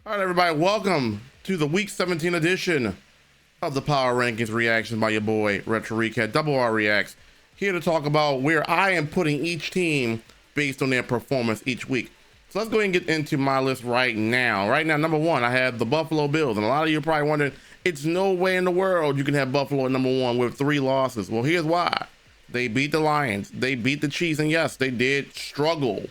All right, everybody, welcome to the Week 17 edition of the Power Rankings reactions by your boy, Retroactivezz, Double R Reacts, here to talk about where I am putting each team based on their performance each week. So let's go ahead and get into my list right now. Right now, number one, I have the Buffalo Bills, and a lot of you are probably wondering, it's no way in the world you can have Buffalo at number one with 3 losses. Well, here's why. They beat the Lions, they beat the Chiefs, and yes, they did struggle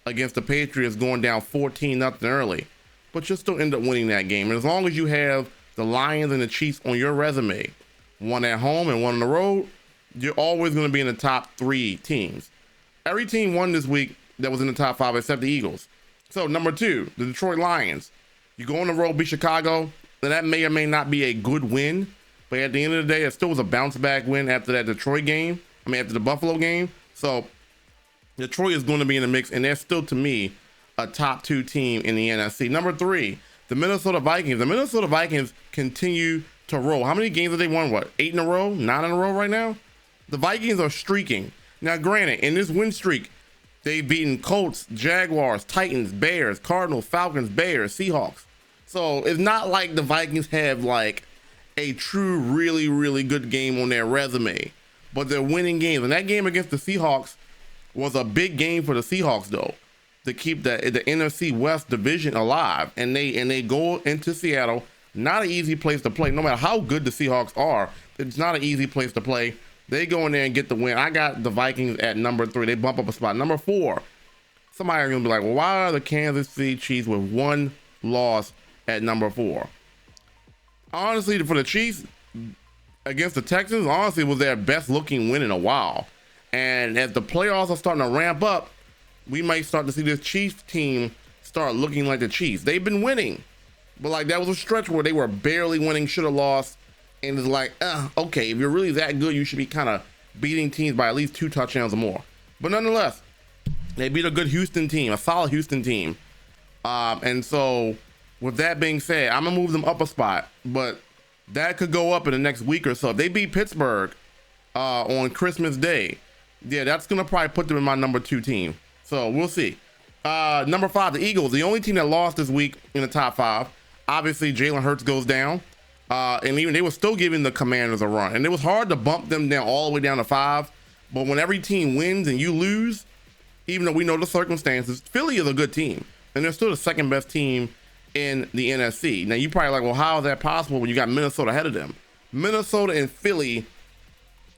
against the Patriots going down 14-0 early. But you'll still end up winning that game. And as long as you have the Lions and the Chiefs on your resume, one at home and one on the road, you're always going to be in the top 3 teams. Every team won this week that was in the top 5 except the Eagles. So number 2, the Detroit Lions. You go on the road, beat Chicago, then that may or may not be a good win. But at the end of the day, it still was a bounce back win after that Detroit game. After the Buffalo game. So Detroit is going to be in the mix, and they're still, to me, a top 2 team in the NFC. Number 3, the Minnesota Vikings. The Minnesota Vikings continue to roll. How many games have they won? What, 8 in a row? 9 in a row right now? The Vikings are streaking. Now, granted, in this win streak, they've beaten Colts, Jaguars, Titans, Bears, Cardinals, Falcons, Bears, Seahawks. So it's not like the Vikings have like a true, really, really good game on their resume, but they're winning games. And that game against the Seahawks was a big game for the Seahawks, though, to keep the NFC West division alive. And they go into Seattle, not an easy place to play. No matter how good the Seahawks are, it's not an easy place to play. They go in there and get the win. I got the Vikings at number 3. They bump up a spot. Number 4, somebody's gonna be like, well, why are the Kansas City Chiefs with 1 loss at number 4? Honestly, for the Chiefs against the Texans, honestly, it was their best looking win in a while. And as the playoffs are starting to ramp up, we might start to see this Chiefs team start looking like the Chiefs. They've been winning, but like that was a stretch where they were barely winning, should have lost. And it's like, okay, if you're really that good, you should be kind of beating teams by at least 2 touchdowns or more. But nonetheless, they beat a good Houston team, a solid Houston team. And so with that being said, I'm gonna move them up a spot, but that could go up in the next week or so. If they beat Pittsburgh on Christmas Day, yeah, that's gonna probably put them in my number 2 team. So we'll see. Number 5, the Eagles, the only team that lost this week in the top 5. Obviously, Jalen Hurts goes down. And even they were still giving the Commanders a run. And it was hard to bump them down all the way down to 5. But when every team wins and you lose, even though we know the circumstances, Philly is a good team. And they're still the 2nd best team in the NFC. Now, you're probably like, well, how is that possible when you got Minnesota ahead of them? Minnesota and Philly,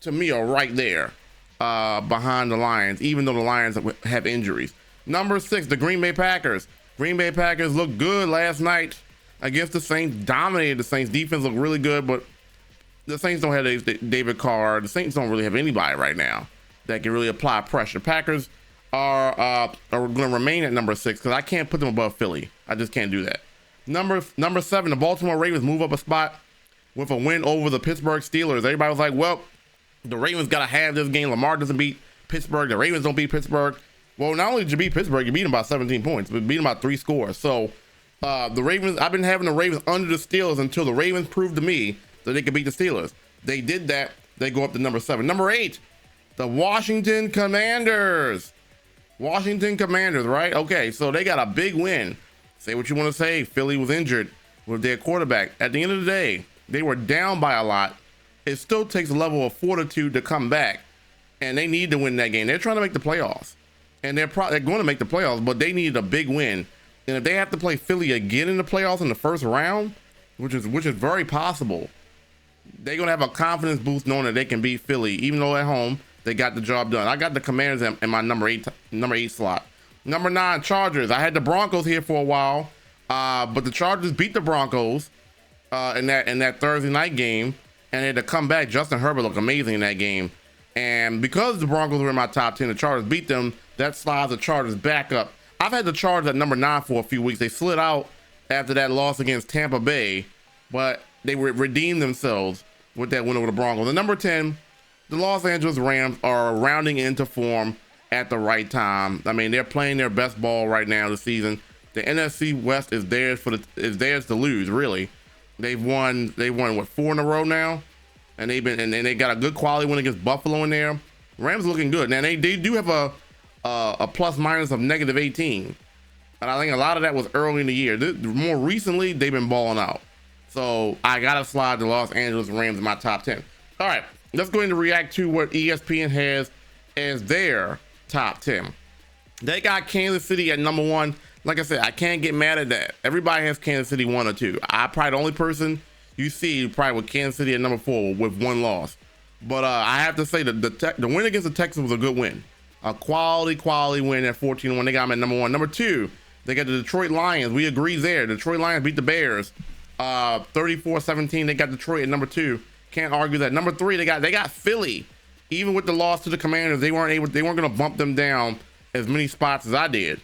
to me, are right there behind the Lions, even though the Lions have injuries. Number 6, the Green Bay Packers. Green Bay Packers looked good last night against the Saints, dominated the Saints. Defense looked really good, but the Saints don't have David Carr. The Saints don't really have anybody right now that can really apply pressure. Packers are going to remain at number 6 because I can't put them above Philly. I just can't do that. Number 7, the Baltimore Ravens move up a spot with a win over the Pittsburgh Steelers. Everybody was like, well, the Ravens got to have this game. Lamar doesn't beat Pittsburgh. The Ravens don't beat Pittsburgh. Well, not only did you beat Pittsburgh, you beat them by 17 points, but beat them by 3 scores. So the Ravens, I've been having the Ravens under the Steelers until the Ravens proved to me that they could beat the Steelers. They did that. They go up to number 7. Number 8, the Washington Commanders. Washington Commanders, right? Okay, so they got a big win. Say what you want to say. Philly was injured with their quarterback. At the end of the day, they were down by a lot. It still takes a level of fortitude to come back, and they need to win that game. They're trying to make the playoffs, and they're going to make the playoffs, but they need a big win. And if they have to play Philly again in the playoffs in the first round, which is very possible, they're going to have a confidence boost knowing that they can beat Philly, even though at home they got the job done. I got the Commanders in my number 8 slot. Number 9, Chargers. I had the Broncos here for a while, but the Chargers beat the Broncos in that Thursday night game, and they had to come back. Justin Herbert looked amazing in that game. And because the Broncos were in my top 10, the Chargers beat them. That slides the Chargers back up. I've had the Chargers at number 9 for a few weeks. They slid out after that loss against Tampa Bay, but they redeemed themselves with that win over the Broncos. And number 10, the Los Angeles Rams are rounding into form at the right time. I mean, they're playing their best ball right now this season. The NFC West is theirs to lose, really. They've won what, 4 in a row now, and they got a good quality win against Buffalo in there. Rams looking good. Now they do have a plus minus of -18. And I think a lot of that was early in the year. More recently, they've been balling out. So I got to slide the Los Angeles Rams in my top 10. All right, let's go into react to what ESPN has as their top 10. They got Kansas City at number 1. Like I said, I can't get mad at that. Everybody has Kansas City 1 or 2. I probably the only person you see probably with Kansas City at number 4 with 1 loss. But I have to say that the win against the Texans was a good win. A quality win at 14-1. They got them at number 1. Number 2, they got the Detroit Lions. We agree there. Detroit Lions beat the Bears 34-17. They got Detroit at number 2. Can't argue that. Number 3, they got Philly. Even with the loss to the Commanders, they weren't going to bump them down as many spots as I did.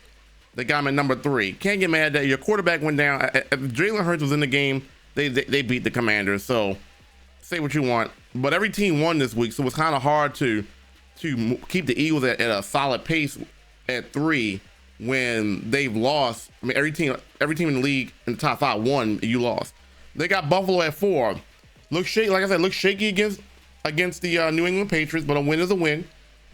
They got him at number 3. Can't get mad at that. Your quarterback went down. If Jalen Hurts was in the game, they beat the Commanders. So say what you want, but every team won this week, so it's kind of hard to keep the Eagles at a solid pace at 3 when they've lost. I mean, every team in the league in the top 5 won. You lost. They got Buffalo at 4. Looks shaky. Like I said, looks shaky against the New England Patriots, but a win is a win.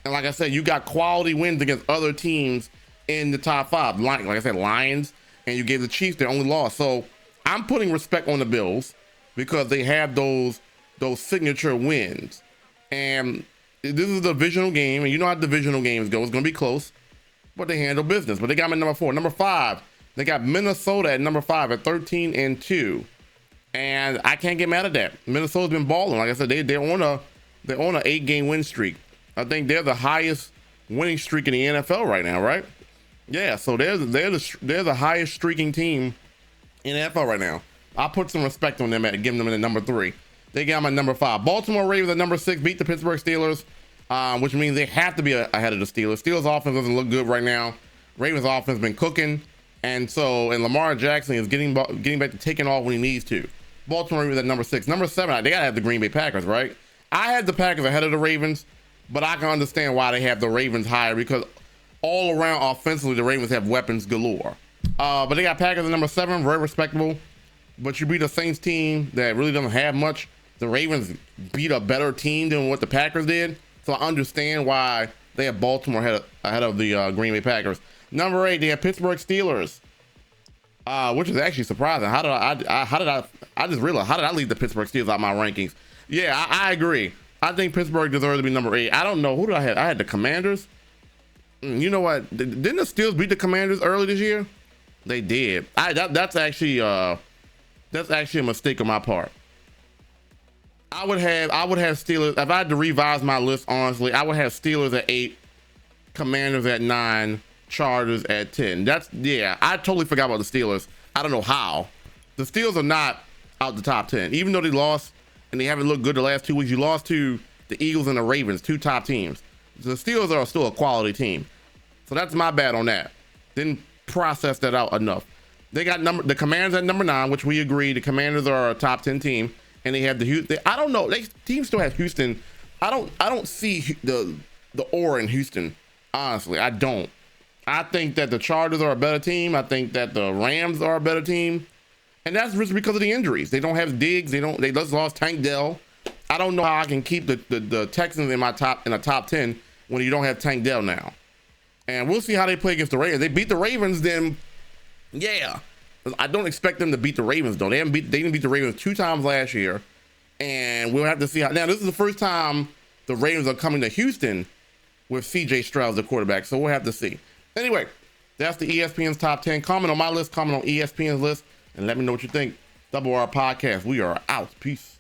And like I said, you got quality wins against other teams in the top 5. Like I said, Lions, and you gave the Chiefs their only loss. So I'm putting respect on the Bills because they have those signature wins. And this is a divisional game, and you know how divisional games go. It's going to be close, but they handle business. But they got them at number 4. Number 5, they got Minnesota at number 5 at 13-2. And I can't get mad at that. Minnesota's been balling. Like I said, they're on a 8-game win streak. I think they're the highest winning streak in the NFL right now, right? Yeah, so they're the highest streaking team in the NFL right now. I'll put some respect on them at giving them at number 3. They got them at number 5. Baltimore Ravens at number 6 beat the Pittsburgh Steelers, which means they have to be ahead of the Steelers. Steelers offense doesn't look good right now. Ravens offense been cooking, and Lamar Jackson is getting back to taking off when he needs to. Baltimore Ravens at number 6. Number 7, they gotta have the Green Bay Packers, right? I had the Packers ahead of the Ravens, but I can understand why they have the Ravens higher because all around offensively, the Ravens have weapons galore. But they got Packers at number 7, very respectable. But you beat a Saints team that really doesn't have much. The Ravens beat a better team than what the Packers did. So I understand why they have Baltimore ahead of the Green Bay Packers. Number 8, they have Pittsburgh Steelers, which is actually surprising. How did I just realized, how did I leave the Pittsburgh Steelers out of my rankings? Yeah, I agree. I think Pittsburgh deserves to be number 8. I don't know. Who did I have? I had the Commanders. You know what? Didn't the Steelers beat the Commanders early this year? They did. That's actually a mistake on my part. I would have Steelers, if I had to revise my list, honestly, I would have Steelers at 8, Commanders at 9, Chargers at 10. I totally forgot about the Steelers. I don't know how. The Steelers are not out the top 10. Even though they lost and they haven't looked good the last 2 weeks, you lost to the Eagles and the Ravens, 2 top teams. The Steelers are still a quality team. So that's my bad on that. Didn't process that out enough. They got the Commanders at number 9, which we agree. The Commanders are a top 10 team, and they have I don't know. Team still has Houston. I don't see the aura in Houston. Honestly, I don't. I think that the Chargers are a better team. I think that the Rams are a better team, and that's just because of the injuries. They don't have Diggs. They just lost Tank Dell. I don't know how I can keep the Texans in the top 10 when you don't have Tank Dell now. And we'll see how they play against the Ravens. They beat the Ravens, then yeah. I don't expect them to beat the Ravens though. They didn't beat the Ravens 2 times last year, and we'll have to see how. Now this is the first time the Ravens are coming to Houston with C.J. Stroud as the quarterback, so we'll have to see. Anyway, that's the ESPN's top 10. Comment on my list, comment on ESPN's list, and let me know what you think. Double R Podcast. We are out. Peace.